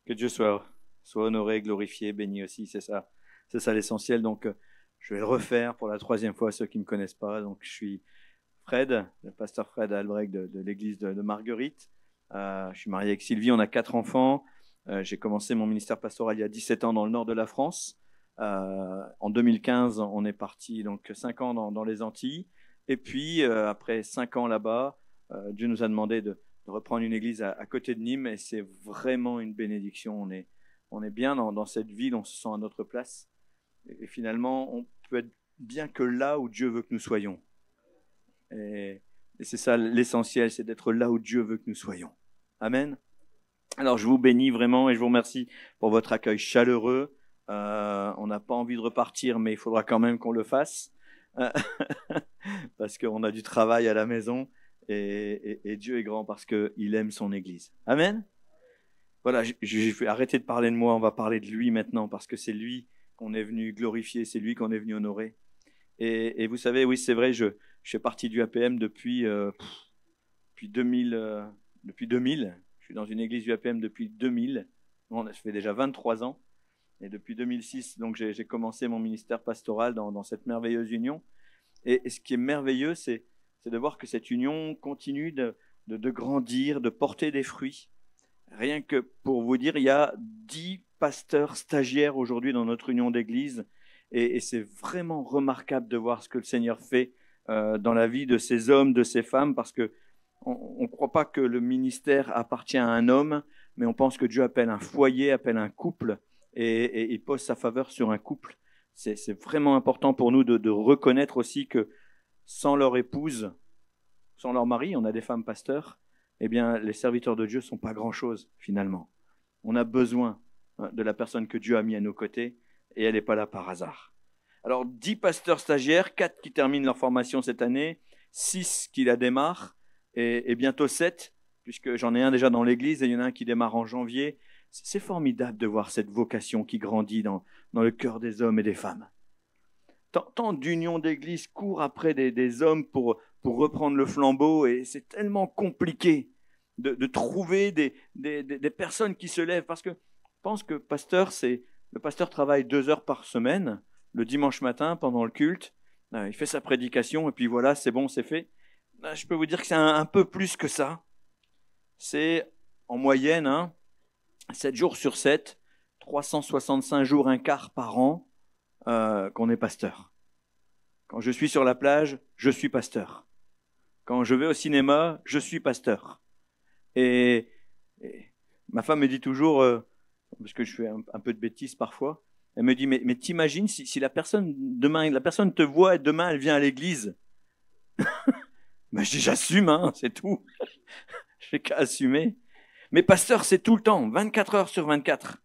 Que Dieu soit honoré, glorifié, béni aussi, c'est ça l'essentiel. Donc, je vais le refaire pour la troisième fois, ceux qui ne me connaissent pas. Donc, je suis Fred, le pasteur Fred Albrecht de l'église de Marguerite. Je suis marié avec Sylvie, on a 4 enfants. J'ai commencé mon ministère pastoral il y a 17 ans dans le nord de la France. En 2015, on est parti, donc 5 ans dans les Antilles. Et puis, après 5 ans là-bas, Dieu nous a demandé de reprendre une église à côté de Nîmes, et c'est vraiment une bénédiction. On est bien dans cette ville, on se sent à notre place. Et finalement, on peut être bien que là où Dieu veut que nous soyons. Et c'est ça l'essentiel, c'est d'être là où Dieu veut que nous soyons. Amen. Alors, je vous bénis vraiment et je vous remercie pour votre accueil chaleureux. On n'a pas envie de repartir, mais il faudra quand même qu'on le fasse. Parce qu'on a du travail à la maison. Et Dieu est grand parce qu'il aime son Église. Amen. Voilà, je vais arrêter de parler de moi, on va parler de lui maintenant, parce que c'est lui qu'on est venu glorifier, c'est lui qu'on est venu honorer. Et vous savez, oui, c'est vrai, je fais partie du APM depuis 2000. Depuis 2000. Je suis dans une église du APM depuis 2000. Bon, ça fait déjà 23 ans. Et depuis 2006, donc j'ai commencé mon ministère pastoral dans cette merveilleuse union. Et ce qui est merveilleux, c'est de voir que cette union continue de grandir, de porter des fruits. Rien que pour vous dire, il y a 10 pasteurs stagiaires aujourd'hui dans notre union d'église. Et c'est vraiment remarquable de voir ce que le Seigneur fait dans la vie de ces hommes, de ces femmes, parce que on ne croit pas que le ministère appartient à un homme, mais on pense que Dieu appelle un foyer, appelle un couple, et il pose sa faveur sur un couple. C'est vraiment important pour nous de reconnaître aussi que sans leur épouse, sans leur mari, on a des femmes pasteurs, eh bien, les serviteurs de Dieu ne sont pas grand-chose, finalement. On a besoin de la personne que Dieu a mis à nos côtés, et elle n'est pas là par hasard. Alors, 10 pasteurs stagiaires, 4 qui terminent leur formation cette année, 6 qui la démarrent, et bientôt 7, puisque j'en ai un déjà dans l'église, et il y en a un qui démarre en janvier. C'est formidable de voir cette vocation qui grandit dans le cœur des hommes et des femmes. Tant d'unions d'église courent après des hommes pour reprendre le flambeau, et c'est tellement compliqué de trouver des personnes qui se lèvent, parce que je pense que le pasteur travaille 2 heures par semaine, le dimanche matin pendant le culte, il fait sa prédication et puis voilà, c'est bon, c'est fait. Je peux vous dire que c'est un peu plus que ça. C'est en moyenne 7 jours sur 7, 365 jours un quart par an qu'on est pasteur. Quand je suis sur la plage, je suis pasteur. Quand je vais au cinéma, je suis pasteur. Et ma femme me dit toujours, parce que je fais un peu de bêtises parfois, elle me dit, mais t'imagines si la personne te voit et demain elle vient à l'église. Ben, je dis, j'assume, c'est tout. Je fais qu'à assumer. Mais pasteur, c'est tout le temps, 24 heures sur 24.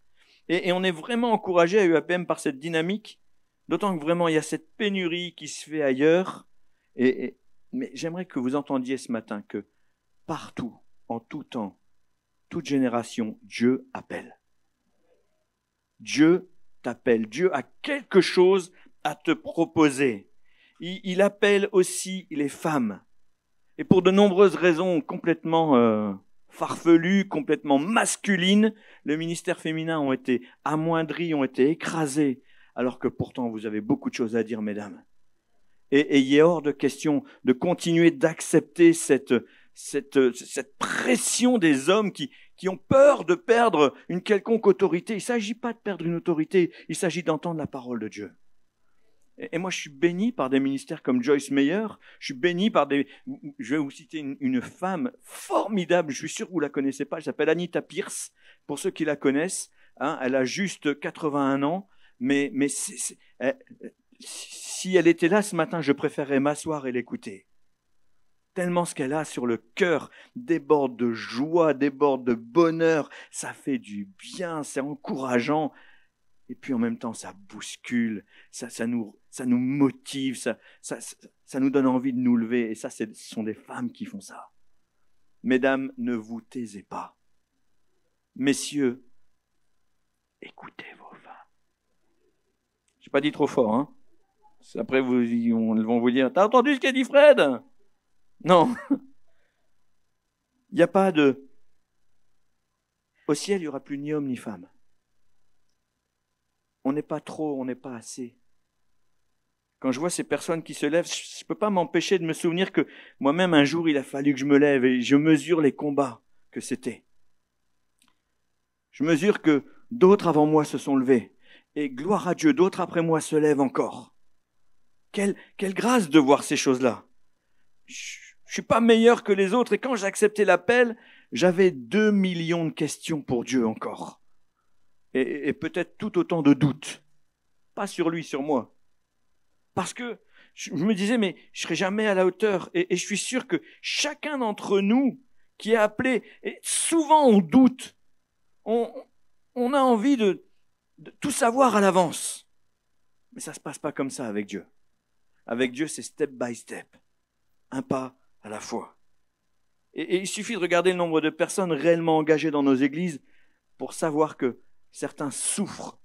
Et on est vraiment encouragé à UAPM par cette dynamique, d'autant que vraiment il y a cette pénurie qui se fait ailleurs. Mais j'aimerais que vous entendiez ce matin que partout, en tout temps, toute génération, Dieu appelle. Dieu t'appelle. Dieu a quelque chose à te proposer. Il appelle aussi les femmes. Et pour de nombreuses raisons complètement farfelues, complètement masculines, le ministère féminin ont été amoindris, ont été écrasés, alors que pourtant vous avez beaucoup de choses à dire, mesdames. Et il est hors de question de continuer d'accepter cette pression des hommes qui ont peur de perdre une quelconque autorité. Il ne s'agit pas de perdre une autorité, il s'agit d'entendre la parole de Dieu. Et moi, je suis béni par des ministères comme Joyce Meyer. Je suis béni par je vais vous citer une femme formidable. Je suis sûr que vous la connaissez pas. Elle s'appelle Anita Pierce. Pour ceux qui la connaissent, elle a juste 81 ans. Mais si elle était là ce matin, je préférerais m'asseoir et l'écouter. Tellement ce qu'elle a sur le cœur déborde de joie, déborde de bonheur. Ça fait du bien, c'est encourageant. Et puis en même temps, ça bouscule, ça nous motive, ça nous donne envie de nous lever. Et ça, ce sont des femmes qui font ça. Mesdames, ne vous taisez pas. Messieurs, écoutez vos femmes. Je n'ai pas dit trop fort, Après, ils vont vous dire, t'as entendu ce qu'a dit Fred? Non. Il n'y a pas de... Au ciel, il n'y aura plus ni homme ni femme. On n'est pas trop, on n'est pas assez. Quand je vois ces personnes qui se lèvent, je ne peux pas m'empêcher de me souvenir que moi-même, un jour, il a fallu que je me lève et je mesure les combats que c'était. Je mesure que d'autres avant moi se sont levés. Et gloire à Dieu, d'autres après moi se lèvent encore. Quelle grâce de voir ces choses-là. Je ne suis pas meilleur que les autres. Et quand j'ai accepté l'appel, j'avais 2 millions de questions pour Dieu encore. Et peut-être tout autant de doutes. Pas sur lui, sur moi. Parce que je me disais, mais je ne serai jamais à la hauteur. Et je suis sûr que chacun d'entre nous qui est appelé, et souvent on doute, on a envie de tout savoir à l'avance. Mais ça ne se passe pas comme ça avec Dieu. Avec Dieu, c'est step by step. Un pas à la fois. Et il suffit de regarder le nombre de personnes réellement engagées dans nos églises pour savoir que certains souffrent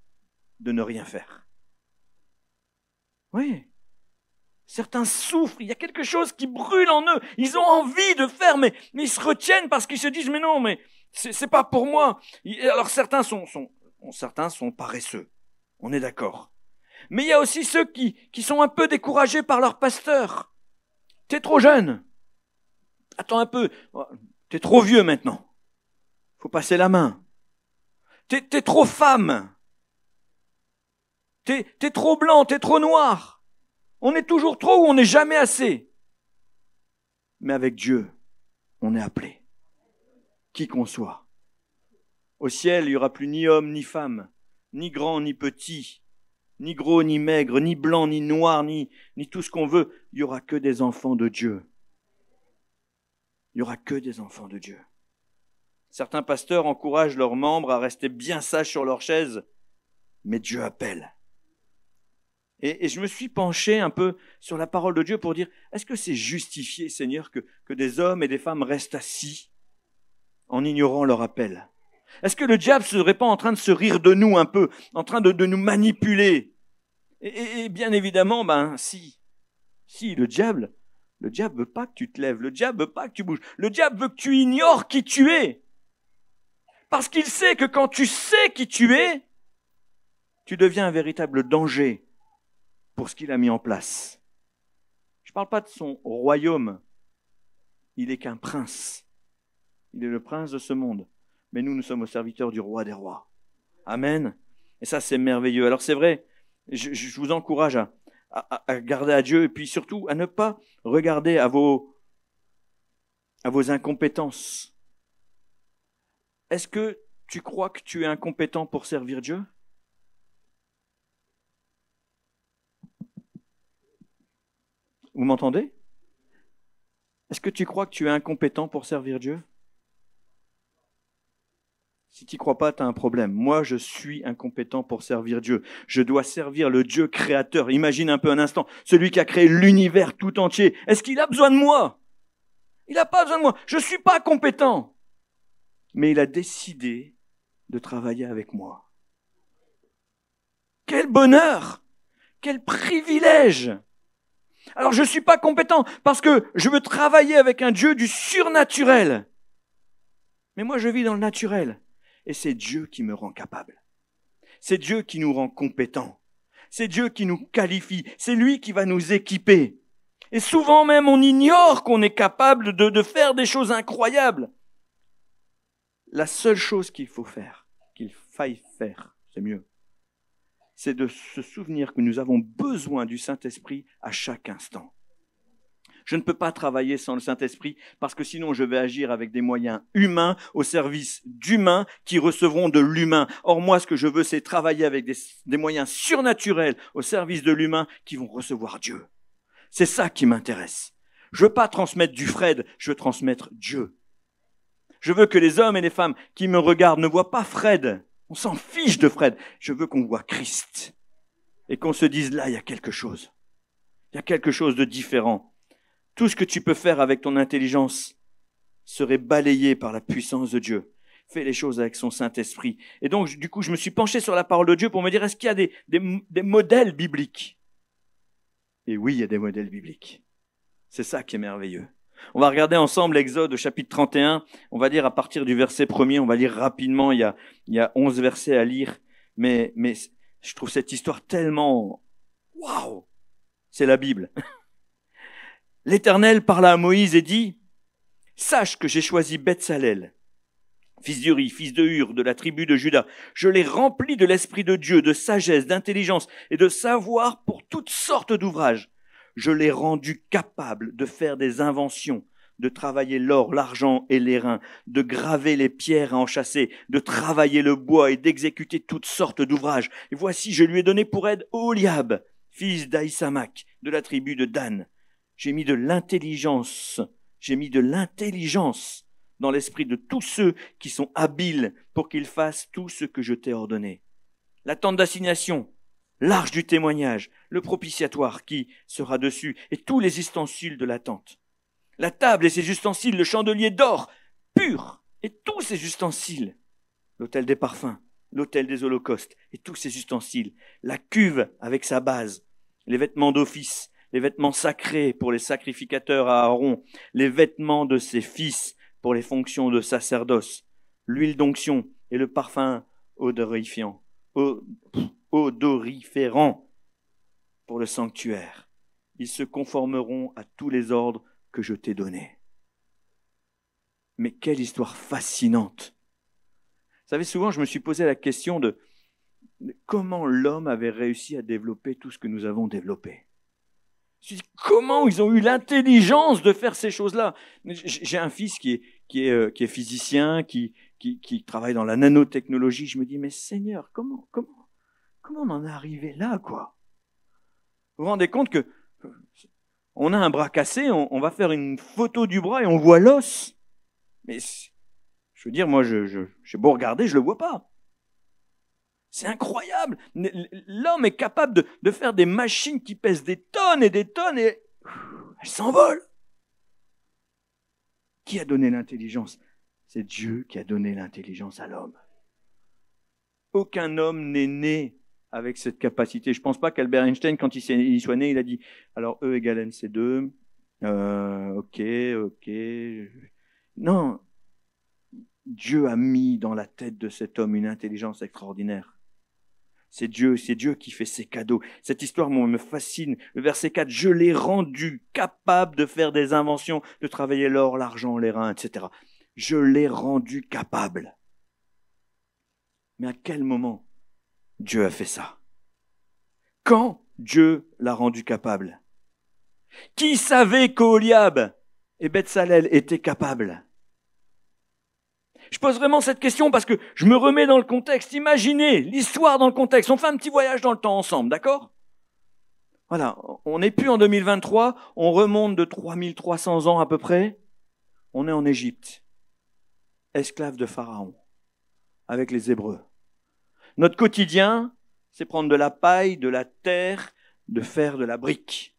de ne rien faire. Oui. Certains souffrent, il y a quelque chose qui brûle en eux. Ils ont envie de faire, mais ils se retiennent parce qu'ils se disent, mais non, mais c'est pas pour moi. Alors certains sont paresseux, on est d'accord. Mais il y a aussi ceux qui sont un peu découragés par leur pasteur. T'es trop jeune. Attends un peu, t'es trop vieux maintenant. Faut passer la main. T'es trop femme. T'es trop blanc, t'es trop noir. On est toujours trop ou on n'est jamais assez. Mais avec Dieu, on est appelé. Qui qu'on soit. Au ciel, il n'y aura plus ni homme ni femme, ni grand ni petit, ni gros ni maigre, ni blanc ni noir, ni tout ce qu'on veut. Il n'y aura que des enfants de Dieu. Il n'y aura que des enfants de Dieu. Certains pasteurs encouragent leurs membres à rester bien sages sur leur chaise, mais Dieu appelle. Et je me suis penché un peu sur la parole de Dieu pour dire, est-ce que c'est justifié, Seigneur, que des hommes et des femmes restent assis en ignorant leur appel? Est-ce que le diable ne serait pas en train de se rire de nous un peu, en train de nous manipuler? Et bien évidemment, si. Si, le diable veut pas que tu te lèves, le diable veut pas que tu bouges, le diable veut que tu ignores qui tu es. Parce qu'il sait que quand tu sais qui tu es, tu deviens un véritable danger pour ce qu'il a mis en place. Je ne parle pas de son royaume. Il n'est qu'un prince. Il est le prince de ce monde. Mais nous sommes au serviteur du roi des rois. Amen. Et ça, c'est merveilleux. Alors c'est vrai, je vous encourage à garder à Dieu et puis surtout à ne pas regarder à vos incompétences. Est-ce que tu crois que tu es incompétent pour servir Dieu? Vous m'entendez? Est-ce que tu crois que tu es incompétent pour servir Dieu? Si tu n'y crois pas, tu as un problème. Moi, je suis incompétent pour servir Dieu. Je dois servir le Dieu créateur. Imagine un peu un instant, celui qui a créé l'univers tout entier. Est-ce qu'il a besoin de moi? Il n'a pas besoin de moi. Je ne suis pas compétent. Mais il a décidé de travailler avec moi. Quel bonheur! Quel privilège! Alors je ne suis pas compétent parce que je veux travailler avec un Dieu du surnaturel. Mais moi je vis dans le naturel. Et c'est Dieu qui me rend capable. C'est Dieu qui nous rend compétents. C'est Dieu qui nous qualifie. C'est lui qui va nous équiper. Et souvent même on ignore qu'on est capable de faire des choses incroyables. La seule chose qu'il faille faire, c'est mieux, c'est de se souvenir que nous avons besoin du Saint-Esprit à chaque instant. Je ne peux pas travailler sans le Saint-Esprit parce que sinon je vais agir avec des moyens humains au service d'humains qui recevront de l'humain. Or moi, ce que je veux, c'est travailler avec des moyens surnaturels au service de l'humain qui vont recevoir Dieu. C'est ça qui m'intéresse. Je veux pas transmettre du Fred, je veux transmettre Dieu. Je veux que les hommes et les femmes qui me regardent ne voient pas Fred. On s'en fiche de Fred. Je veux qu'on voit Christ. Et qu'on se dise, là, il y a quelque chose. Il y a quelque chose de différent. Tout ce que tu peux faire avec ton intelligence serait balayé par la puissance de Dieu. Fais les choses avec son Saint-Esprit. Et donc, du coup, je me suis penché sur la parole de Dieu pour me dire, est-ce qu'il y a des modèles bibliques? Et oui, il y a des modèles bibliques. C'est ça qui est merveilleux. On va regarder ensemble l'Exode au chapitre 31. On va lire à partir du verset 1er. On va lire rapidement. Il y a 11 versets à lire. Mais je trouve cette histoire tellement... Waouh! C'est la Bible. L'Éternel parla à Moïse et dit, « Sache que j'ai choisi Betsalel, fils d'Uri, fils de Hur, de la tribu de Juda. Je l'ai rempli de l'Esprit de Dieu, de sagesse, d'intelligence et de savoir pour toutes sortes d'ouvrages. Je l'ai rendu capable de faire des inventions, de travailler l'or, l'argent et l'airain, de graver les pierres à enchâsser, de travailler le bois et d'exécuter toutes sortes d'ouvrages. Et voici, je lui ai donné pour aide Oholiab, fils d'Aïsamach, de la tribu de Dan. J'ai mis de l'intelligence dans l'esprit de tous ceux qui sont habiles pour qu'ils fassent tout ce que je t'ai ordonné. La tente d'assignation, l'arche du témoignage, le propitiatoire qui sera dessus et tous les ustensiles de la tente. La table et ses ustensiles, le chandelier d'or pur et tous ses ustensiles. L'autel des parfums, l'autel des holocaustes et tous ses ustensiles. La cuve avec sa base, les vêtements d'office, les vêtements sacrés pour les sacrificateurs à Aaron, les vêtements de ses fils pour les fonctions de sacerdoce, l'huile d'onction et le parfum odoriférant pour le sanctuaire. Ils se conformeront à tous les ordres que je t'ai donnés. Mais quelle histoire fascinante! Vous savez, souvent je me suis posé la question de comment l'homme avait réussi à développer tout ce que nous avons développé. Je me suis dit, comment ils ont eu l'intelligence de faire ces choses-là? J'ai un fils qui est physicien, qui travaille dans la nanotechnologie. Je me dis, mais Seigneur, comment on en est arrivé là, quoi? Vous vous rendez compte que on a un bras cassé, on va faire une photo du bras et on voit l'os. Mais je veux dire, moi, j'ai beau regarder, je le vois pas. C'est incroyable. L'homme est capable de faire des machines qui pèsent des tonnes et elles s'envolent. Qui a donné l'intelligence? C'est Dieu qui a donné l'intelligence à l'homme. Aucun homme n'est né avec cette capacité. Je ne pense pas qu'Albert Einstein, quand il soit né, il a dit « alors E égale MC2, ok. » Non. Dieu a mis dans la tête de cet homme une intelligence extraordinaire. C'est Dieu qui fait ses cadeaux. Cette histoire me fascine. Le verset 4, je l'ai rendu capable de faire des inventions, de travailler l'or, l'argent, les reins, etc. Je l'ai rendu capable. Mais à quel moment Dieu a fait ça? Quand Dieu l'a rendu capable? Qui savait qu'Oholiab et Betsalel étaient capables? Je pose vraiment cette question parce que je me remets dans le contexte. Imaginez l'histoire dans le contexte. On fait un petit voyage dans le temps ensemble, d'accord? Voilà, on n'est plus en 2023, on remonte de 3300 ans à peu près. On est en Égypte, esclaves de Pharaon, avec les Hébreux. Notre quotidien, c'est prendre de la paille, de la terre, de faire de la brique.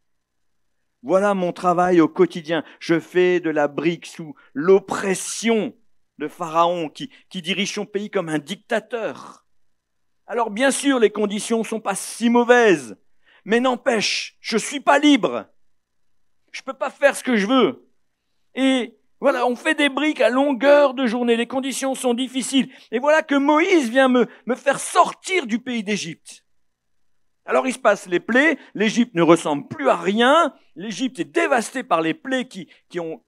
Voilà mon travail au quotidien. Je fais de la brique sous l'oppression de Pharaon qui dirige son pays comme un dictateur. Alors bien sûr, les conditions ne sont pas si mauvaises, mais n'empêche, je ne suis pas libre. Je ne peux pas faire ce que je veux. Et voilà, on fait des briques à longueur de journée, les conditions sont difficiles. Et voilà que Moïse vient me faire sortir du pays d'Égypte. Alors il se passe les plaies, l'Égypte ne ressemble plus à rien, l'Égypte est dévastée par les plaies qui ont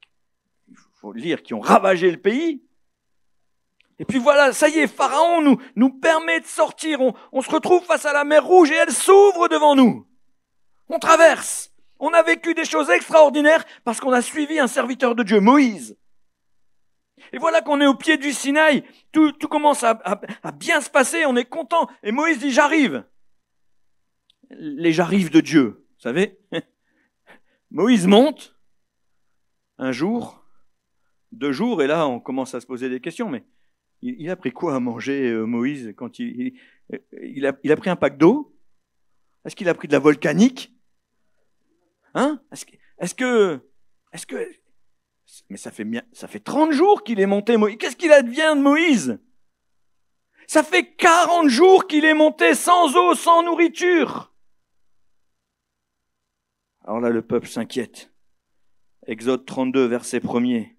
ravagé le pays. Et puis voilà, ça y est, Pharaon nous permet de sortir. On se retrouve face à la mer Rouge et elle s'ouvre devant nous. On traverse. On a vécu des choses extraordinaires parce qu'on a suivi un serviteur de Dieu, Moïse. Et voilà qu'on est au pied du Sinaï. Tout commence à bien se passer, on est content. Et Moïse dit, j'arrive. Les j'arrive de Dieu, vous savez. Moïse monte un jour, 2 jours, et là on commence à se poser des questions, mais il a pris quoi à manger, Moïse, quand il a pris un pack d'eau? Est-ce qu'il a pris de la volcanique? Hein? Est-ce que mais ça fait 30 jours qu'il est monté, Moïse. Qu'est-ce qu'il advient de Moïse? Ça fait 40 jours qu'il est monté sans eau, sans nourriture. Alors là, le peuple s'inquiète. Exode 32, verset 1er.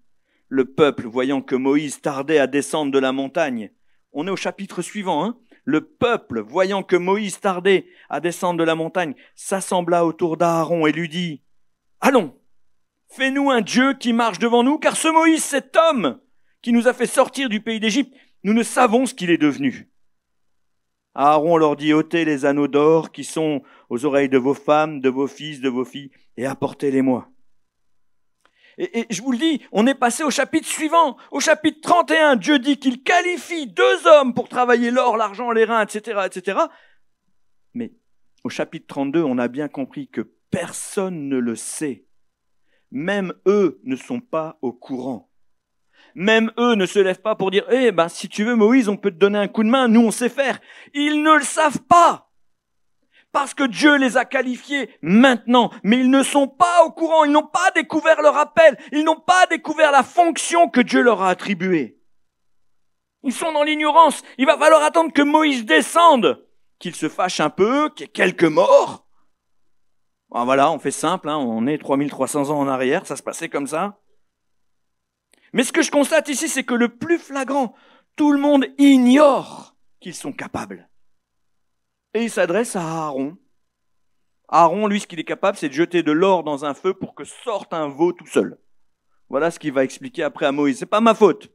Le peuple, voyant que Moïse tardait à descendre de la montagne, on est au chapitre suivant, hein. Le peuple, voyant que Moïse tardait à descendre de la montagne, s'assembla autour d'Aaron et lui dit, « Allons, fais-nous un Dieu qui marche devant nous, car ce Moïse, cet homme qui nous a fait sortir du pays d'Égypte, nous ne savons ce qu'il est devenu. » Aaron leur dit, « ôtez les anneaux d'or qui sont aux oreilles de vos femmes, de vos fils, de vos filles, et apportez-les-moi. » Et je vous le dis, on est passé au chapitre suivant, au chapitre 31. Dieu dit qu'il qualifie 2 hommes pour travailler l'or, l'argent, les reins, etc., etc. Mais au chapitre 32, on a bien compris que personne ne le sait. Même eux ne sont pas au courant. Même eux ne se lèvent pas pour dire, si tu veux Moïse, on peut te donner un coup de main, nous on sait faire. Ils ne le savent pas. Parce que Dieu les a qualifiés maintenant, mais ils ne sont pas au courant, ils n'ont pas découvert leur appel, ils n'ont pas découvert la fonction que Dieu leur a attribuée. Ils sont dans l'ignorance, il va falloir attendre que Moïse descende, qu'il se fâche un peu, qu'il y ait quelques morts. Voilà, on fait simple, on est 3300 ans en arrière, ça se passait comme ça. Mais ce que je constate ici, c'est que le plus flagrant, tout le monde ignore qu'ils sont capables. Et il s'adresse à Aaron. Aaron, lui, ce qu'il est capable, c'est de jeter de l'or dans un feu pour que sorte un veau tout seul. Voilà ce qu'il va expliquer après à Moïse. C'est pas ma faute.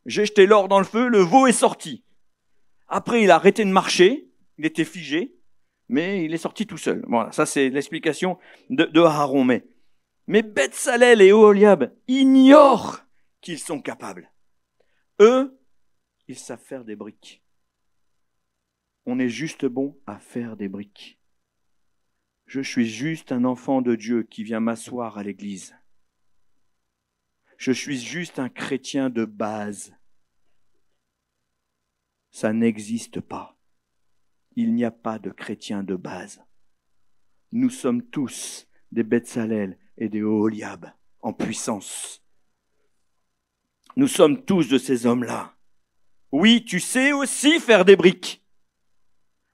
J'ai jeté l'or dans le feu, le veau est sorti. Après, il a arrêté de marcher, il était figé, mais il est sorti tout seul. Voilà, ça c'est l'explication de Aaron. Mais Betsalel et Oholiab ignorent qu'ils sont capables. Eux, ils savent faire des briques. On est juste bon à faire des briques. Je suis juste un enfant de Dieu qui vient m'asseoir à l'église. Je suis juste un chrétien de base. Ça n'existe pas. Il n'y a pas de chrétien de base. Nous sommes tous des Betsalel et des Oholiab en puissance. Nous sommes tous de ces hommes-là. Oui, tu sais aussi faire des briques.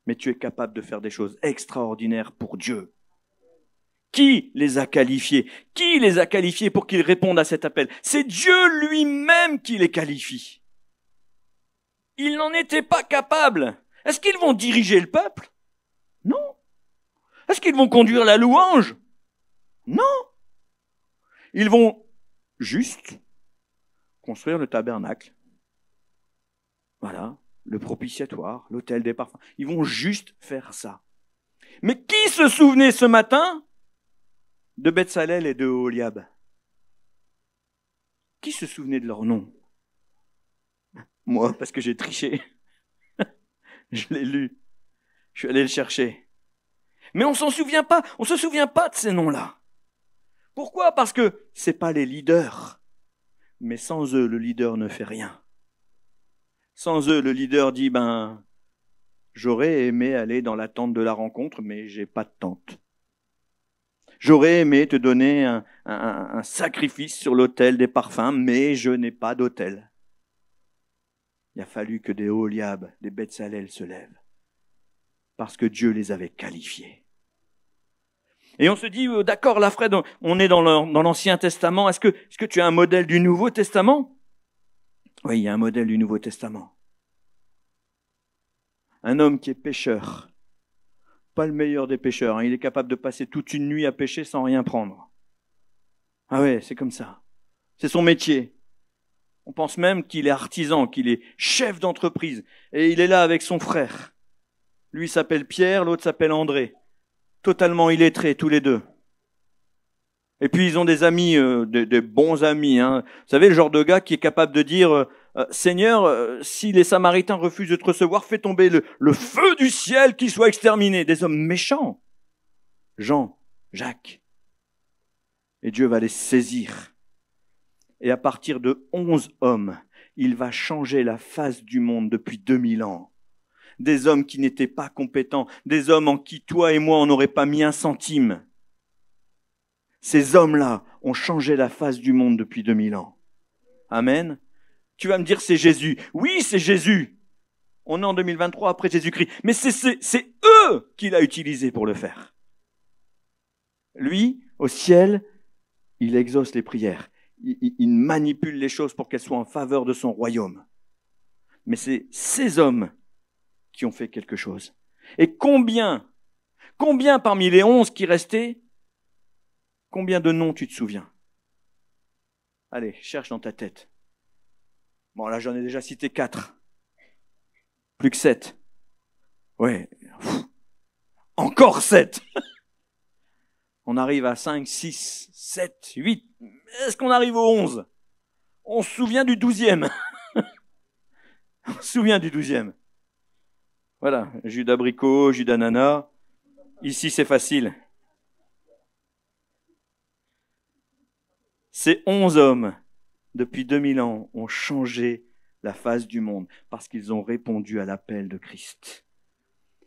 Mais tu es capable de faire des choses extraordinaires pour Dieu. Qui les a qualifiés? Qui les a qualifiés pour qu'ils répondent à cet appel? C'est Dieu lui-même qui les qualifie. Ils n'en étaient pas capables. Est-ce qu'ils vont diriger le peuple? Non. Est-ce qu'ils vont conduire la louange? Non. Ils vont juste construire le tabernacle. Voilà. Le propitiatoire, l'autel des parfums. Ils vont juste faire ça. Mais qui se souvenait ce matin de Betsalel et de Oholiab? Qui se souvenait de leur nom? Moi, parce que j'ai triché. Je l'ai lu. Je suis allé le chercher. Mais on se souvient pas de ces noms-là. Pourquoi? Parce que c'est pas les leaders. Mais sans eux, le leader ne fait rien. Sans eux, le leader dit, j'aurais aimé aller dans la tente de la rencontre, mais j'ai pas de tente. J'aurais aimé te donner un sacrifice sur l'autel des parfums, mais je n'ai pas d'autel. Il a fallu que des Oholiab, des Betsalel se lèvent, parce que Dieu les avait qualifiés. Et on se dit, d'accord, là, Fred, on est dans l'Ancien Testament, est-ce que tu as un modèle du Nouveau Testament? Oui, il y a un modèle du Nouveau Testament. Un homme qui est pêcheur, pas le meilleur des pêcheurs, il est capable de passer toute une nuit à pêcher sans rien prendre. Ah ouais, c'est comme ça. C'est son métier. On pense même qu'il est artisan, qu'il est chef d'entreprise. Et il est là avec son frère. Lui s'appelle Pierre, l'autre s'appelle André. Totalement illettrés, tous les deux. Et puis ils ont des amis, des bons amis. Vous savez, le genre de gars qui est capable de dire Seigneur, si les Samaritains refusent de te recevoir, fais tomber le feu du ciel, qu'ils soient exterminés. Des hommes méchants. Jean, Jacques. Et Dieu va les saisir. Et à partir de 11 hommes, il va changer la face du monde depuis 2000 ans. Des hommes qui n'étaient pas compétents, des hommes en qui toi et moi on n'aurait pas mis un centime. Ces hommes-là ont changé la face du monde depuis 2000 ans. Amen. Tu vas me dire c'est Jésus. Oui, c'est Jésus. On est en 2023 après Jésus-Christ. Mais c'est eux qu'il a utilisés pour le faire. Lui, au ciel, il exauce les prières. Il manipule les choses pour qu'elles soient en faveur de son royaume. Mais c'est ces hommes qui ont fait quelque chose. Et combien parmi les 11 qui restaient, combien de noms tu te souviens? Allez, cherche dans ta tête. Bon, là, j'en ai déjà cité 4. Plus que 7. Ouais. Encore 7. On arrive à 5, 6, 7, 8. Est-ce qu'on arrive au 11? On se souvient du 12e. On se souvient du 12e. Voilà, jus d'abricot, jus d'ananas. Ici, c'est facile. Ces 11 hommes, depuis 2000 ans, ont changé la face du monde parce qu'ils ont répondu à l'appel de Christ.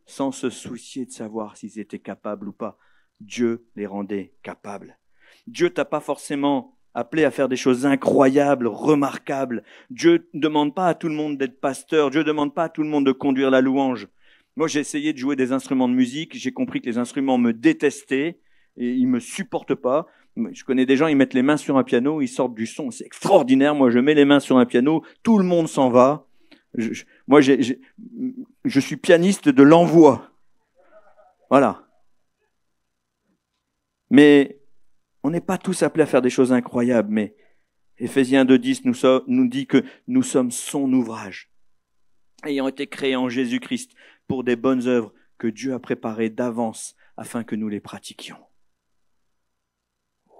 Sans se soucier de savoir s'ils étaient capables ou pas. Dieu les rendait capables. Dieu t'a pas forcément appelé à faire des choses incroyables, remarquables. Dieu ne demande pas à tout le monde d'être pasteur. Dieu ne demande pas à tout le monde de conduire la louange. Moi, j'ai essayé de jouer des instruments de musique. J'ai compris que les instruments me détestaient et ils me supportent pas. Je connais des gens, ils mettent les mains sur un piano, ils sortent du son. C'est extraordinaire. Moi, je mets les mains sur un piano, tout le monde s'en va. Moi, je suis pianiste de l'envoi. Voilà. Mais on n'est pas tous appelés à faire des choses incroyables, mais Éphésiens 2,10 nous dit que nous sommes son ouvrage, ayant été créés en Jésus-Christ pour des bonnes œuvres que Dieu a préparées d'avance afin que nous les pratiquions. Wow,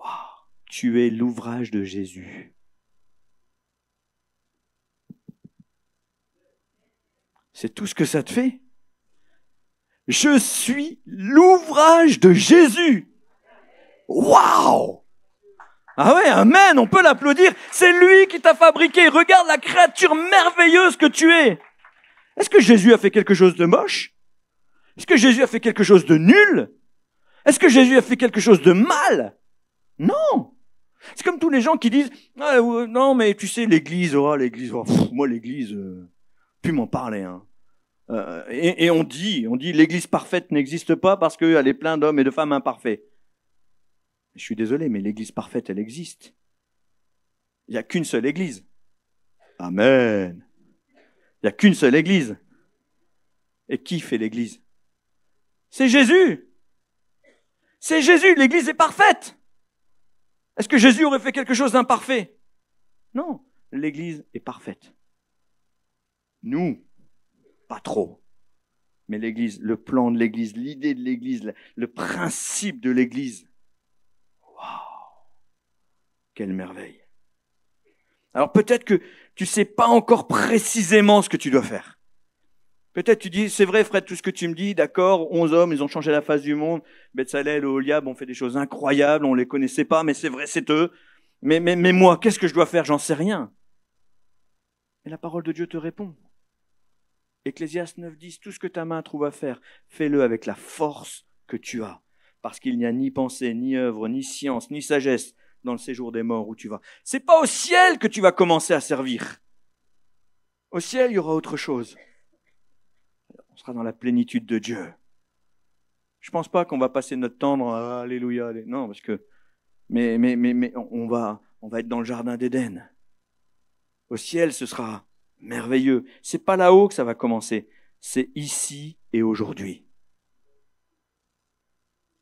tu es l'ouvrage de Jésus. C'est tout ce que ça te fait? Je suis l'ouvrage de Jésus. Waouh! Ah ouais, amen, on peut l'applaudir. C'est lui qui t'a fabriqué. Regarde la créature merveilleuse que tu es. Est-ce que Jésus a fait quelque chose de moche? Est-ce que Jésus a fait quelque chose de nul? Est-ce que Jésus a fait quelque chose de mal? Non. C'est comme tous les gens qui disent ah, non, mais tu sais, l'église, moi l'église, plus m'en parler. Hein. Et on dit l'église parfaite n'existe pas parce qu'elle est pleine d'hommes et de femmes imparfaits. Je suis désolé, mais l'église parfaite, elle existe. Il n'y a qu'une seule église. Amen. Il n'y a qu'une seule église. Et qui fait l'église? C'est Jésus. C'est Jésus, l'église est parfaite. Est-ce que Jésus aurait fait quelque chose d'imparfait? Non, l'église est parfaite. Nous, pas trop. Mais l'église, le plan de l'église, l'idée de l'église, le principe de l'église. Waouh! Quelle merveille! Alors peut-être que tu ne sais pas encore précisément ce que tu dois faire. Peut-être tu dis, c'est vrai Fred, tout ce que tu me dis, d'accord, 11 hommes, ils ont changé la face du monde, Betsalel, Oholiab ont fait des choses incroyables, on ne les connaissait pas, mais c'est vrai, c'est eux. Mais moi, qu'est-ce que je dois faire? J'en sais rien. Et la parole de Dieu te répond. Ecclésiaste 9,10, tout ce que ta main trouve à faire, fais-le avec la force que tu as. Parce qu'il n'y a ni pensée, ni œuvre, ni science, ni sagesse dans le séjour des morts où tu vas. C'est pas au ciel que tu vas commencer à servir. Au ciel, il y aura autre chose. On sera dans la plénitude de Dieu. Je pense pas qu'on va passer notre temps dans Alléluia. Non, parce que mais on va être dans le jardin d'Éden. Au ciel, ce sera merveilleux. C'est pas là-haut que ça va commencer. C'est ici et aujourd'hui.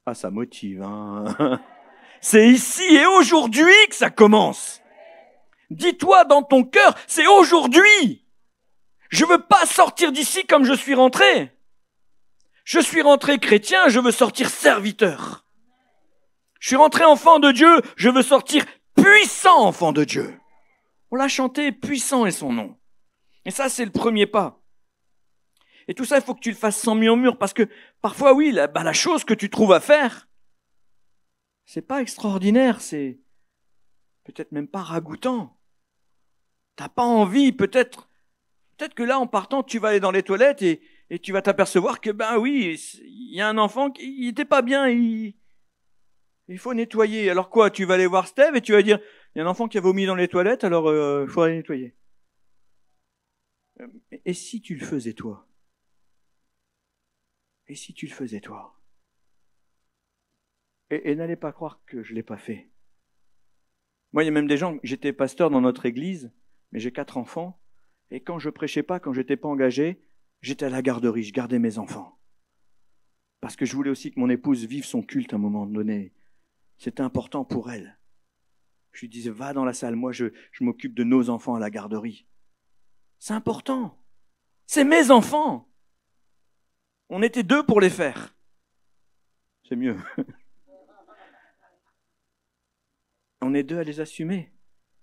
Ah, ça motive, hein. C'est ici et aujourd'hui que ça commence. Dis-toi dans ton cœur, c'est aujourd'hui. Je veux pas sortir d'ici comme je suis rentré. Je suis rentré chrétien, je veux sortir serviteur. Je suis rentré enfant de Dieu, je veux sortir puissant enfant de Dieu. On l'a chanté, puissant est son nom. Et ça, c'est le premier pas. Et tout ça, il faut que tu le fasses sans murmure, parce que parfois, oui, la chose que tu trouves à faire, c'est pas extraordinaire, c'est peut-être même pas ragoûtant. T'as pas envie, peut-être que là, en partant, tu vas aller dans les toilettes et tu vas t'apercevoir que, ben oui, il y a un enfant qui était pas bien, il faut nettoyer. Alors quoi, tu vas aller voir Steve et tu vas dire, il y a un enfant qui a vomi dans les toilettes, alors il faut aller nettoyer. Et si tu le faisais toi? Et si tu le faisais toi? Et n'allez pas croire que je l'ai pas fait. Moi, il y a même des gens, j'étais pasteur dans notre église, mais j'ai 4 enfants, et quand je prêchais pas, quand j'étais pas engagé, j'étais à la garderie, je gardais mes enfants. Parce que je voulais aussi que mon épouse vive son culte à un moment donné. C'était important pour elle. Je lui disais, va dans la salle, moi je m'occupe de nos enfants à la garderie. C'est important. C'est mes enfants. On était 2 pour les faire. C'est mieux. On est 2 à les assumer.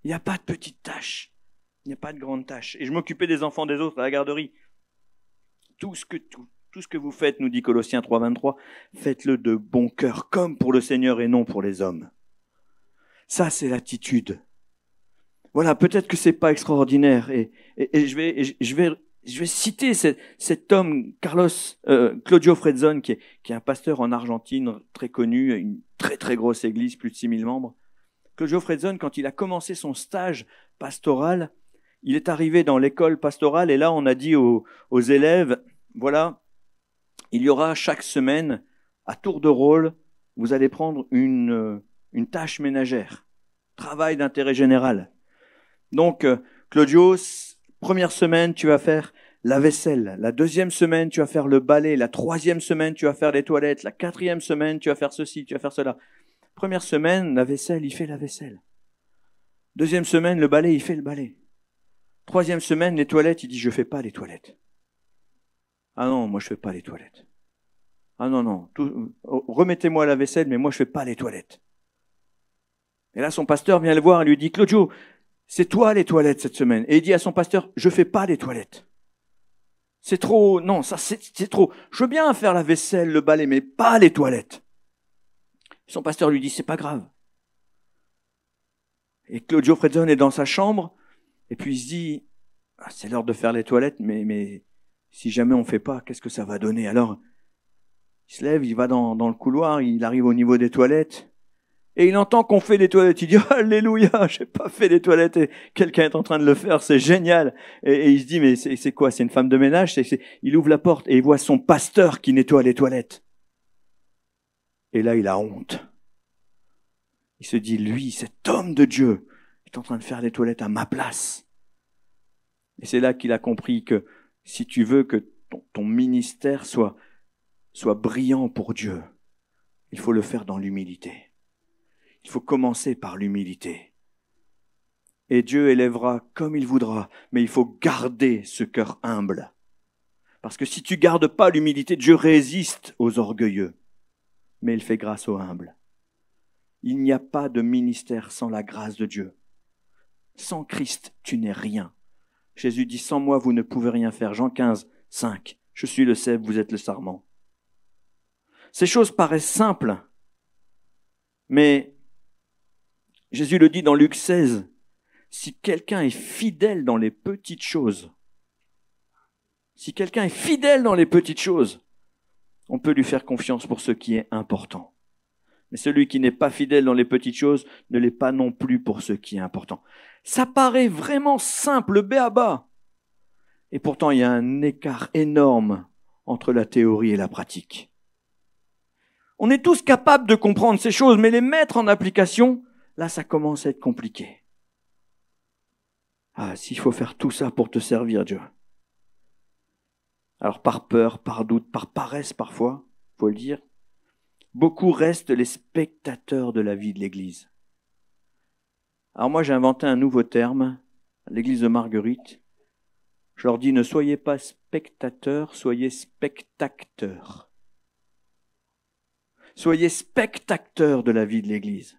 Il n'y a pas de petites tâches. Il n'y a pas de grandes tâches. Et je m'occupais des enfants des autres à la garderie. Tout ce que vous faites, nous dit Colossiens 3,23, faites-le de bon cœur, comme pour le Seigneur et non pour les hommes. Ça, c'est l'attitude. Voilà, peut-être que c'est pas extraordinaire. Et je vais citer cet homme, Claudio Fredzon, qui est un pasteur en Argentine, très connu, une très très grosse église, plus de 6000 membres. Claudio Fredzon, quand il a commencé son stage pastoral, il est arrivé dans l'école pastorale et là, on a dit aux élèves, voilà, il y aura chaque semaine, à tour de rôle, vous allez prendre une tâche ménagère, travail d'intérêt général. Donc, Claudio, première semaine, tu vas faire la vaisselle. La deuxième semaine, tu vas faire le balai. La troisième semaine, tu vas faire les toilettes. La quatrième semaine, tu vas faire ceci, tu vas faire cela. Première semaine, la vaisselle, il fait la vaisselle. Deuxième semaine, le balai, il fait le balai. Troisième semaine, les toilettes, il dit, je fais pas les toilettes. Ah non, moi je fais pas les toilettes. Ah non, remettez-moi la vaisselle, mais moi je fais pas les toilettes. Et là, son pasteur vient le voir et lui dit, Claudio, c'est toi les toilettes cette semaine. Et il dit à son pasteur, je fais pas les toilettes. C'est trop, non, ça c'est trop. Je veux bien faire la vaisselle, le balai, mais pas les toilettes. Son pasteur lui dit, c'est pas grave. Et Claudio Fredzon est dans sa chambre, et puis il se dit, ah, c'est l'heure de faire les toilettes, mais si jamais on fait pas, qu'est-ce que ça va donner? Alors, il se lève, il va dans le couloir, il arrive au niveau des toilettes, et il entend qu'on fait des toilettes. Il dit, alléluia, j'ai pas fait des toilettes, et quelqu'un est en train de le faire, c'est génial. Et il se dit, mais c'est quoi? C'est une femme de ménage? Il ouvre la porte et il voit son pasteur qui nettoie les toilettes. Et là, il a honte. Il se dit, lui, cet homme de Dieu, est en train de faire les toilettes à ma place. Et c'est là qu'il a compris que si tu veux que ton ministère soit brillant pour Dieu, il faut le faire dans l'humilité. Il faut commencer par l'humilité. Et Dieu élèvera comme il voudra, mais il faut garder ce cœur humble. Parce que si tu gardes pas l'humilité, Dieu résiste aux orgueilleux, mais il fait grâce aux humbles. Il n'y a pas de ministère sans la grâce de Dieu. Sans Christ, tu n'es rien. Jésus dit, sans moi, vous ne pouvez rien faire. Jean 15, 5. Je suis le cep, vous êtes le sarment. Ces choses paraissent simples, mais Jésus le dit dans Luc 16, si quelqu'un est fidèle dans les petites choses, on peut lui faire confiance pour ce qui est important. Mais celui qui n'est pas fidèle dans les petites choses ne l'est pas non plus pour ce qui est important. Ça paraît vraiment simple, le b.a.-ba. Et pourtant, il y a un écart énorme entre la théorie et la pratique. On est tous capables de comprendre ces choses, mais les mettre en application, là, ça commence à être compliqué. Ah, s'il faut faire tout ça pour te servir, Dieu. Alors, par peur, par doute, par paresse parfois, faut le dire, beaucoup restent les spectateurs de la vie de l'Église. Alors moi, j'ai inventé un nouveau terme, l'Église de Marguerite. Je leur dis, ne soyez pas spectateurs, soyez spectateurs. Soyez spectateurs de la vie de l'Église.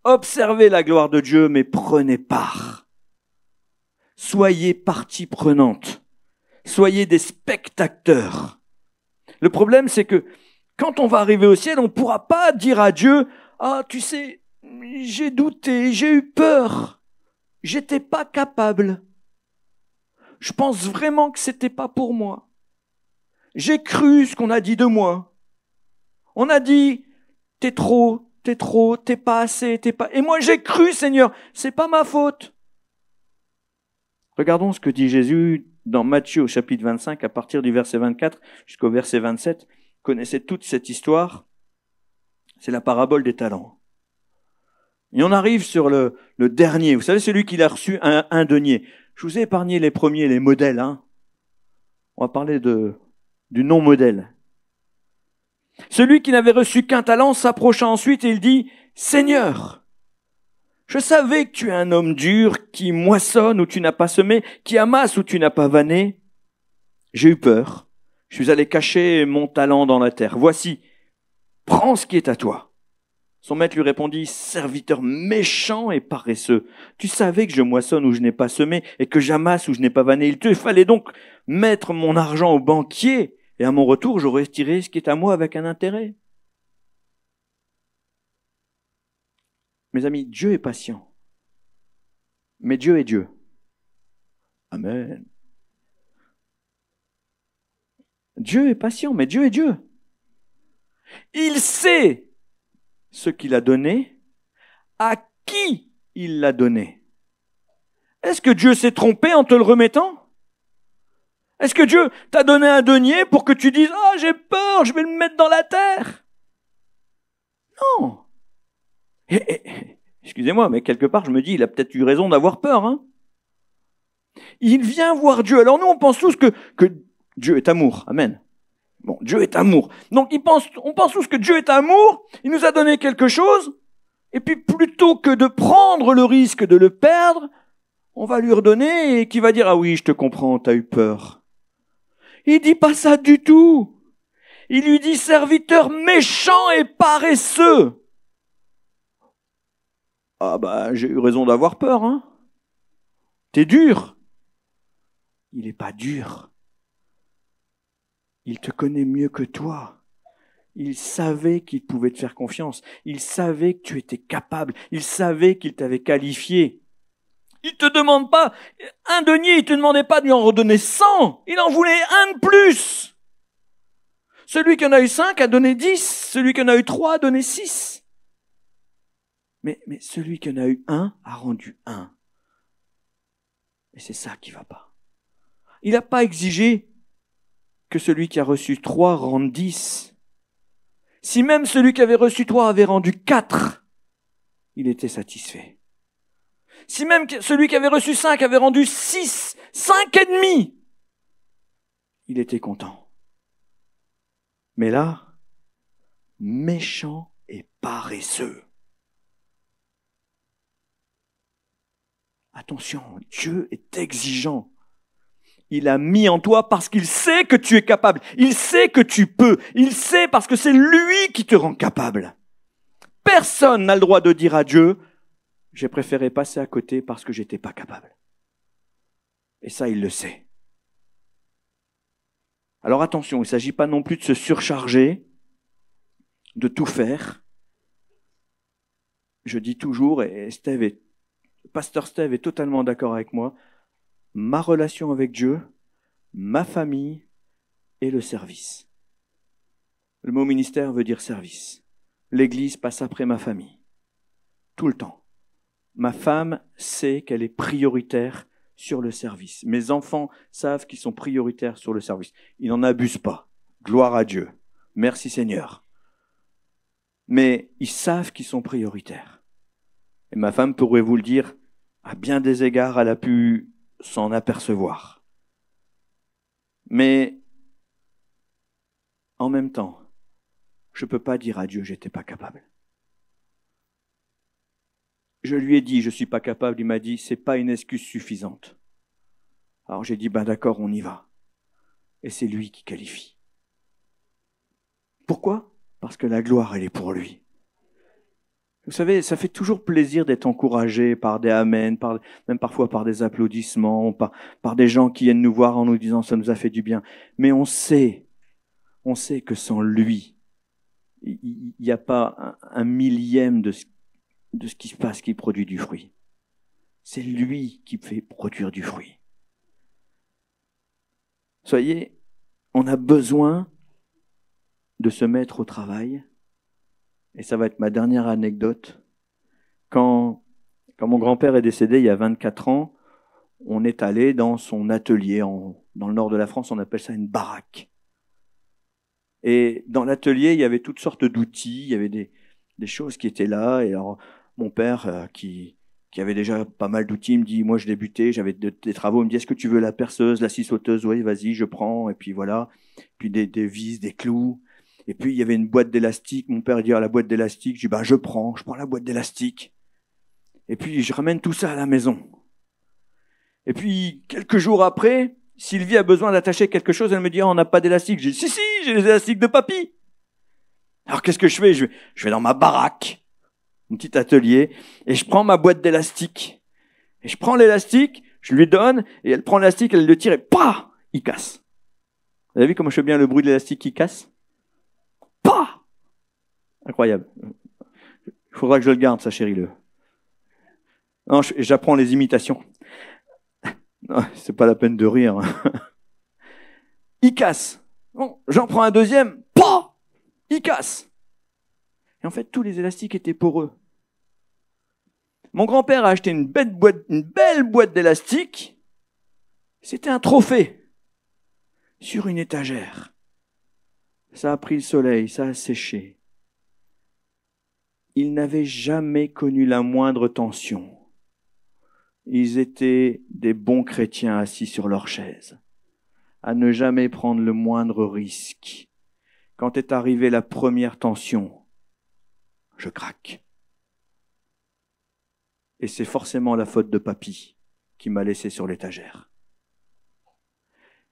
Observez la gloire de Dieu, mais prenez part. Soyez partie prenante. Soyez des spectateurs. Le problème, c'est que quand on va arriver au ciel, on ne pourra pas dire à Dieu, « Ah, tu sais, j'ai douté, j'ai eu peur, j'étais pas capable. Je pense vraiment que c'était pas pour moi. J'ai cru ce qu'on a dit de moi. On a dit, t'es trop, t'es pas assez, t'es pas... Et moi j'ai cru, Seigneur, c'est pas ma faute. » Regardons ce que dit Jésus dans Matthieu au chapitre 25, à partir du verset 24 jusqu'au verset 27. Vous connaissez toute cette histoire. C'est la parabole des talents. Et on arrive sur le dernier. Vous savez, celui qui a reçu un denier. Je vous ai épargné les premiers, les modèles. Hein. On va parler du non-modèle. Celui qui n'avait reçu qu'un talent s'approcha ensuite et il dit « Seigneur, je savais que tu es un homme dur, qui moissonne où tu n'as pas semé, qui amasse où tu n'as pas vanné. J'ai eu peur. Je suis allé cacher mon talent dans la terre. Voici, prends ce qui est à toi. » Son maître lui répondit, « Serviteur méchant et paresseux, tu savais que je moissonne où je n'ai pas semé et que j'amasse où je n'ai pas vanné. Il te fallait donc mettre mon argent au banquier et à mon retour, j'aurais tiré ce qui est à moi avec un intérêt. » Mes amis, Dieu est patient. Mais Dieu est Dieu. Amen. Dieu est patient, mais Dieu est Dieu. Il sait ce qu'il a donné, à qui il l'a donné. Est-ce que Dieu s'est trompé en te le remettant? Est-ce que Dieu t'a donné un denier pour que tu dises « Ah, j'ai peur, je vais le mettre dans la terre » ? Non. Excusez-moi, mais quelque part, je me dis, il a peut-être eu raison d'avoir peur. Hein. Il vient voir Dieu. Alors nous, on pense tous que Dieu est amour. Amen. Bon, Dieu est amour. Donc on pense tous que Dieu est amour, il nous a donné quelque chose, et puis plutôt que de prendre le risque de le perdre, on va lui redonner et qui va dire « Ah oui, je te comprends, t'as eu peur. » Il dit pas ça du tout. Il lui dit « Serviteur méchant et paresseux. » Ah bah, j'ai eu raison d'avoir peur, hein. T'es dur. Il n'est pas dur. Il te connaît mieux que toi. Il savait qu'il pouvait te faire confiance. Il savait que tu étais capable. Il savait qu'il t'avait qualifié. Il ne te demande pas un denier, il ne te demandait pas de lui en redonner 100. Il en voulait un de plus. Celui qui en a eu 5 a donné 10. Celui qui en a eu 3 a donné 6. Mais celui qui en a eu 1 a rendu 1. Et c'est ça qui ne va pas. Il n'a pas exigé que celui qui a reçu 3 rende 10. Si même celui qui avait reçu 3 avait rendu 4, il était satisfait. Si même celui qui avait reçu 5 avait rendu 6, 5 et demi, il était content. Mais là, méchant et paresseux. Attention, Dieu est exigeant. Il a mis en toi parce qu'il sait que tu es capable. Il sait que tu peux. Il sait parce que c'est lui qui te rend capable. Personne n'a le droit de dire à Dieu, j'ai préféré passer à côté parce que j'étais pas capable. Et ça, il le sait. Alors attention, il ne s'agit pas non plus de se surcharger, de tout faire. Je dis toujours, et Pasteur Steve est totalement d'accord avec moi, ma relation avec Dieu, ma famille et le service. Le mot ministère veut dire service. L'Église passe après ma famille. Tout le temps. Ma femme sait qu'elle est prioritaire sur le service. Mes enfants savent qu'ils sont prioritaires sur le service. Ils n'en abusent pas. Gloire à Dieu. Merci Seigneur. Mais ils savent qu'ils sont prioritaires. Et ma femme pourrait vous le dire, à bien des égards, elle a pu s'en apercevoir. Mais en même temps, je ne peux pas dire à Dieu, j'étais pas capable. Je lui ai dit, je ne suis pas capable. Il m'a dit, c'est pas une excuse suffisante. Alors j'ai dit, d'accord, on y va. Et c'est lui qui qualifie. Pourquoi ? Parce que la gloire, elle est pour lui. Vous savez, ça fait toujours plaisir d'être encouragé par des amens, même parfois par des applaudissements, par des gens qui viennent nous voir en nous disant, ça nous a fait du bien. Mais on sait que sans lui, il n'y a pas un millième de ce qui se passe qui produit du fruit. C'est lui qui fait produire du fruit. Soyez, on a besoin de se mettre au travail. Et ça va être ma dernière anecdote. Quand mon grand-père est décédé il y a 24 ans, on est allé dans son atelier. Dans le nord de la France, on appelle ça une baraque. Et dans l'atelier, il y avait toutes sortes d'outils, il y avait des choses qui étaient là. Et alors, mon père, qui avait déjà pas mal d'outils, il me dit, moi je débutais, j'avais des travaux, il me dit, est-ce que tu veux la perceuse, la scie sauteuse? Oui, vas-y, je prends, et puis voilà. Puis des vis, des clous. Et puis il y avait une boîte d'élastique, mon père dit, ah, la boîte d'élastique, je dis, je prends la boîte d'élastique. Et puis je ramène tout ça à la maison. Et puis quelques jours après, Sylvie a besoin d'attacher quelque chose, elle me dit, on n'a pas d'élastique. Je dis, si, j'ai les élastiques de papy. Alors qu'est-ce que je fais? Je vais dans ma baraque, mon petit atelier, et je prends ma boîte d'élastique. Et je prends l'élastique, je lui donne, et elle prend l'élastique, elle le tire, et pah, il casse. Vous avez vu comment je fais bien le bruit de l'élastique qui casse? Pah! Incroyable. Il faudra que je le garde, ça, chérie. Non, j'apprends les imitations. Non, c'est pas la peine de rire. Il casse. Bon, j'en prends un deuxième, pah! Il casse. Et en fait, tous les élastiques étaient poreux. Mon grand-père a acheté une belle boîte d'élastiques. C'était un trophée sur une étagère. Ça a pris le soleil, ça a séché. Ils n'avaient jamais connu la moindre tension. Ils étaient des bons chrétiens assis sur leur chaise, à ne jamais prendre le moindre risque. Quand est arrivée la première tension, je craque. Et c'est forcément la faute de papy qui m'a laissé sur l'étagère.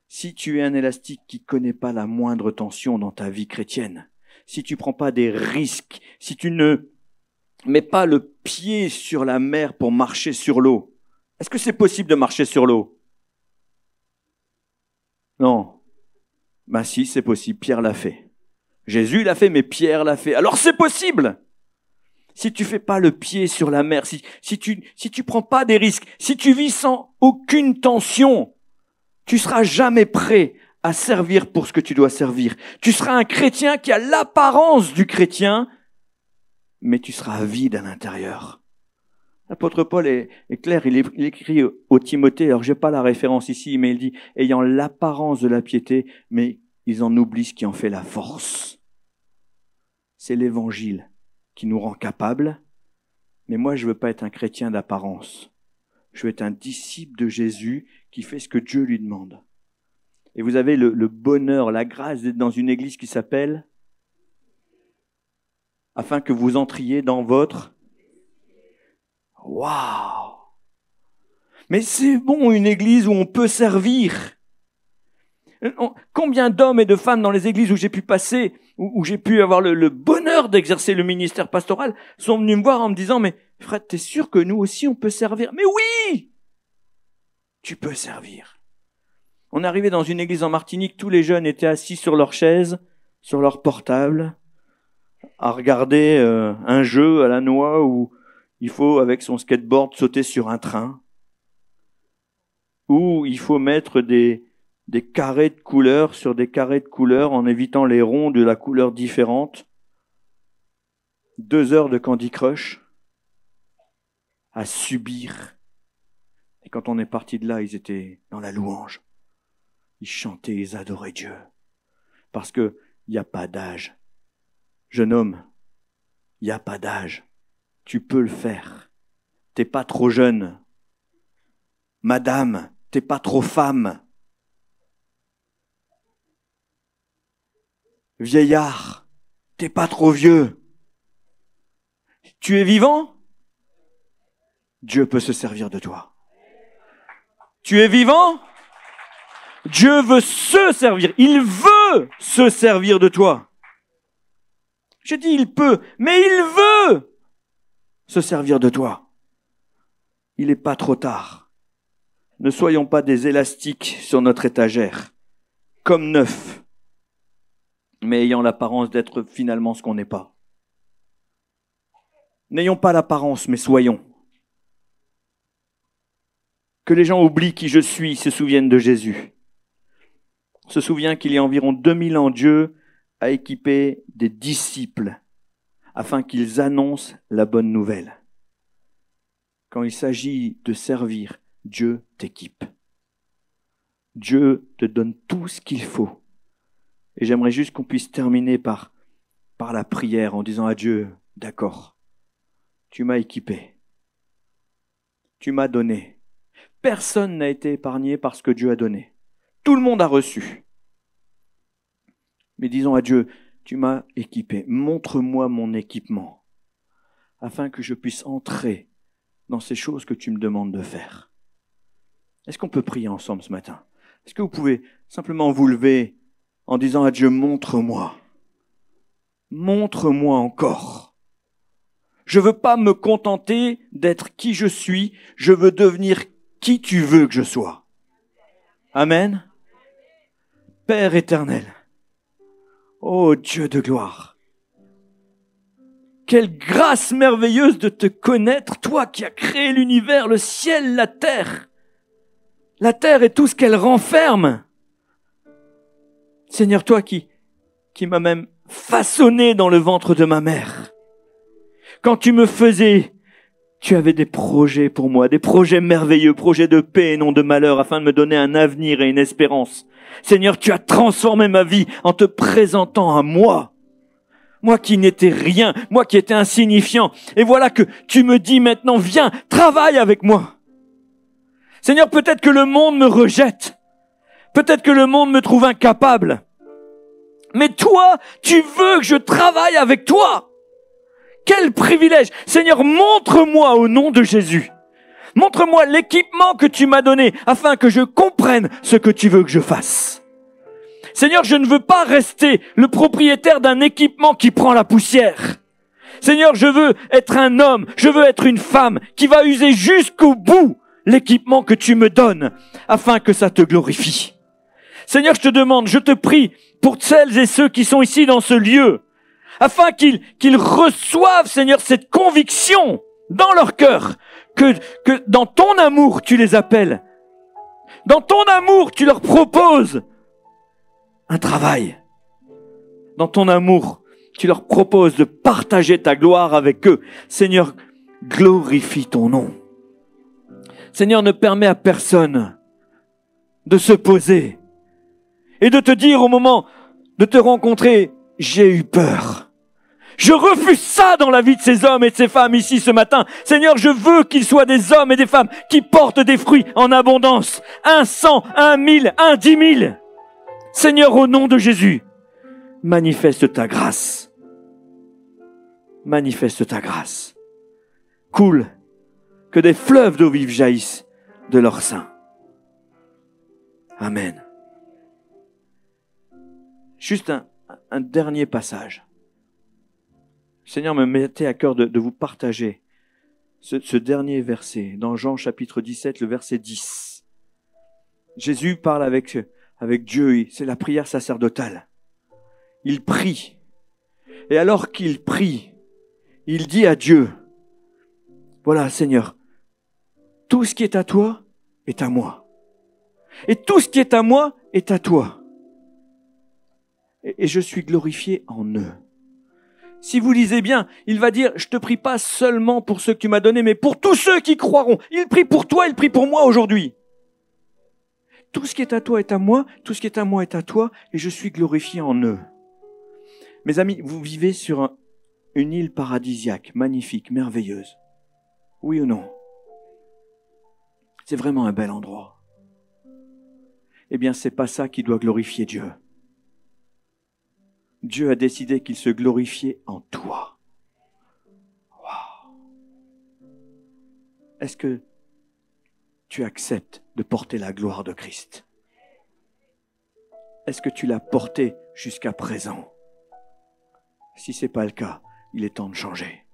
Si tu es un élastique qui ne connaît pas la moindre tension dans ta vie chrétienne, si tu ne prends pas des risques, si tu ne mets pas le pied sur la mer pour marcher sur l'eau, est-ce que c'est possible de marcher sur l'eau? Non. Ben si, c'est possible. Pierre l'a fait. Jésus l'a fait, mais Pierre l'a fait. Alors c'est possible. Si tu fais pas le pied sur la mer, si tu prends pas des risques, si tu vis sans aucune tension, tu seras jamais prêt à servir pour ce que tu dois servir. Tu seras un chrétien qui a l'apparence du chrétien, mais tu seras vide à l'intérieur. L'apôtre Paul est clair, il écrit au Timothée, alors j'ai pas la référence ici, mais il dit, ayant l'apparence de la piété, mais ils en oublient ce qui en fait la force. C'est l'évangile qui nous rend capables, mais moi je veux pas être un chrétien d'apparence. Je veux être un disciple de Jésus qui fait ce que Dieu lui demande. Et vous avez le bonheur, la grâce d'être dans une église qui s'appelle afin que vous entriez dans votre... Waouh! Mais c'est bon, une église où on peut servir. Combien d'hommes et de femmes dans les églises où j'ai pu passer, où j'ai pu avoir le bonheur d'exercer le ministère pastoral, sont venus me voir en me disant, mais Fred, t'es sûr que nous aussi on peut servir? Mais oui! Tu peux servir. On est arrivé dans une église en Martinique, tous les jeunes étaient assis sur leur chaise, sur leur portable, à regarder un jeu à la noix où il faut, avec son skateboard, sauter sur un train, où il faut mettre des carrés de couleurs sur des carrés de couleurs en évitant les ronds de la couleur différente. 2 heures de Candy Crush à subir. Et quand on est parti de là, ils étaient dans la louange. Ils chantaient, ils adoraient Dieu. Parce que il n'y a pas d'âge. Jeune homme, il n'y a pas d'âge. Tu peux le faire. T'es pas trop jeune. Madame, t'es pas trop femme. Vieillard, t'es pas trop vieux. Tu es vivant? Dieu peut se servir de toi. Tu es vivant? Dieu veut se servir. Il veut se servir de toi. Je dis il peut, mais il veut se servir de toi. Il n'est pas trop tard. Ne soyons pas des élastiques sur notre étagère, comme neufs, mais ayant l'apparence d'être finalement ce qu'on n'est pas. N'ayons pas l'apparence, mais soyons. Que les gens oublient qui je suis, se souviennent de Jésus. Se souvient qu'il y a environ 2000 ans, Dieu a équipé des disciples afin qu'ils annoncent la bonne nouvelle. Quand il s'agit de servir, Dieu t'équipe. Dieu te donne tout ce qu'il faut. Et j'aimerais juste qu'on puisse terminer par la prière en disant à Dieu, d'accord, tu m'as équipé. Tu m'as donné. Personne n'a été épargné par ce que Dieu a donné. Tout le monde a reçu. Mais disons à Dieu, tu m'as équipé. Montre-moi mon équipement, afin que je puisse entrer dans ces choses que tu me demandes de faire. Est-ce qu'on peut prier ensemble ce matin? Est-ce que vous pouvez simplement vous lever en disant à Dieu, montre-moi. Montre-moi encore. Je ne veux pas me contenter d'être qui je suis, je veux devenir qui tu veux que je sois. Amen. Père éternel, ô Dieu de gloire, quelle grâce merveilleuse de te connaître, toi qui as créé l'univers, le ciel, la terre et tout ce qu'elle renferme. Seigneur, toi qui m'as même façonné dans le ventre de ma mère. Quand tu me faisais, tu avais des projets pour moi, des projets merveilleux, projets de paix et non de malheur, afin de me donner un avenir et une espérance. Seigneur, tu as transformé ma vie en te présentant à moi. Moi qui n'étais rien, moi qui étais insignifiant. Et voilà que tu me dis maintenant, viens, travaille avec moi. Seigneur, peut-être que le monde me rejette. Peut-être que le monde me trouve incapable. Mais toi, tu veux que je travaille avec toi. Quel privilège! Seigneur, montre-moi au nom de Jésus. Montre-moi l'équipement que tu m'as donné afin que je comprenne ce que tu veux que je fasse. Seigneur, je ne veux pas rester le propriétaire d'un équipement qui prend la poussière. Seigneur, je veux être un homme, je veux être une femme qui va user jusqu'au bout l'équipement que tu me donnes afin que ça te glorifie. Seigneur, je te demande, je te prie pour celles et ceux qui sont ici dans ce lieu, afin qu'ils reçoivent, Seigneur, cette conviction dans leur cœur que dans ton amour, tu les appelles. Dans ton amour, tu leur proposes un travail. Dans ton amour, tu leur proposes de partager ta gloire avec eux. Seigneur, glorifie ton nom. Seigneur, ne permets à personne de se poser et de te dire au moment de te rencontrer, j'ai eu peur. Je refuse ça dans la vie de ces hommes et de ces femmes ici ce matin. Seigneur, je veux qu'ils soient des hommes et des femmes qui portent des fruits en abondance. 1 100, 1 1000, 1 10 000. Seigneur, au nom de Jésus, manifeste ta grâce. Manifeste ta grâce. Coule, que des fleuves d'eau vive jaillissent de leur sein. Amen. Juste un dernier passage. Seigneur, me mettez à cœur de vous partager ce dernier verset dans Jean chapitre 17, le verset 10. Jésus parle avec Dieu, c'est la prière sacerdotale. Il prie. Et alors qu'il prie, il dit à Dieu, voilà Seigneur, tout ce qui est à toi est à moi. Et tout ce qui est à moi est à toi. Et je suis glorifié en eux. Si vous lisez bien, il va dire, je te prie pas seulement pour ceux que tu m'as donnés, mais pour tous ceux qui croiront. Il prie pour toi, il prie pour moi aujourd'hui. Tout ce qui est à toi est à moi, tout ce qui est à moi est à toi, et je suis glorifié en eux. Mes amis, vous vivez sur une île paradisiaque, magnifique, merveilleuse. Oui ou non? C'est vraiment un bel endroit. Eh bien, c'est pas ça qui doit glorifier Dieu. Dieu a décidé qu'il se glorifiait en toi. Wow. Est-ce que tu acceptes de porter la gloire de Christ? Est-ce que tu l'as porté jusqu'à présent? Si ce n'est pas le cas, il est temps de changer.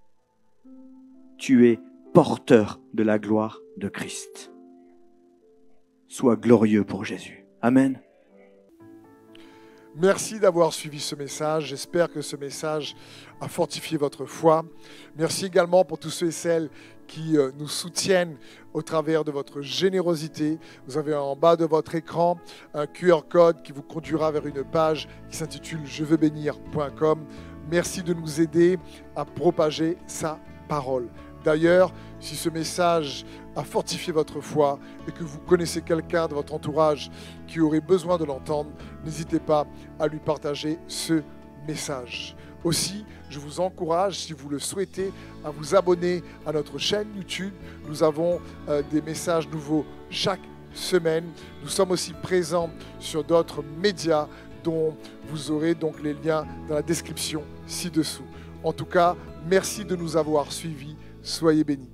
Tu es porteur de la gloire de Christ. Sois glorieux pour Jésus. Amen. Merci d'avoir suivi ce message. J'espère que ce message a fortifié votre foi. Merci également pour tous ceux et celles qui nous soutiennent au travers de votre générosité. Vous avez en bas de votre écran un QR code qui vous conduira vers une page qui s'intitule jeveusbénir.com. Merci de nous aider à propager sa parole. D'ailleurs, si ce message a fortifié votre foi et que vous connaissez quelqu'un de votre entourage qui aurait besoin de l'entendre, n'hésitez pas à lui partager ce message. Aussi, je vous encourage, si vous le souhaitez, à vous abonner à notre chaîne YouTube. Nous avons des messages nouveaux chaque semaine. Nous sommes aussi présents sur d'autres médias dont vous aurez donc les liens dans la description ci-dessous. En tout cas, merci de nous avoir suivis. Soyez bénis.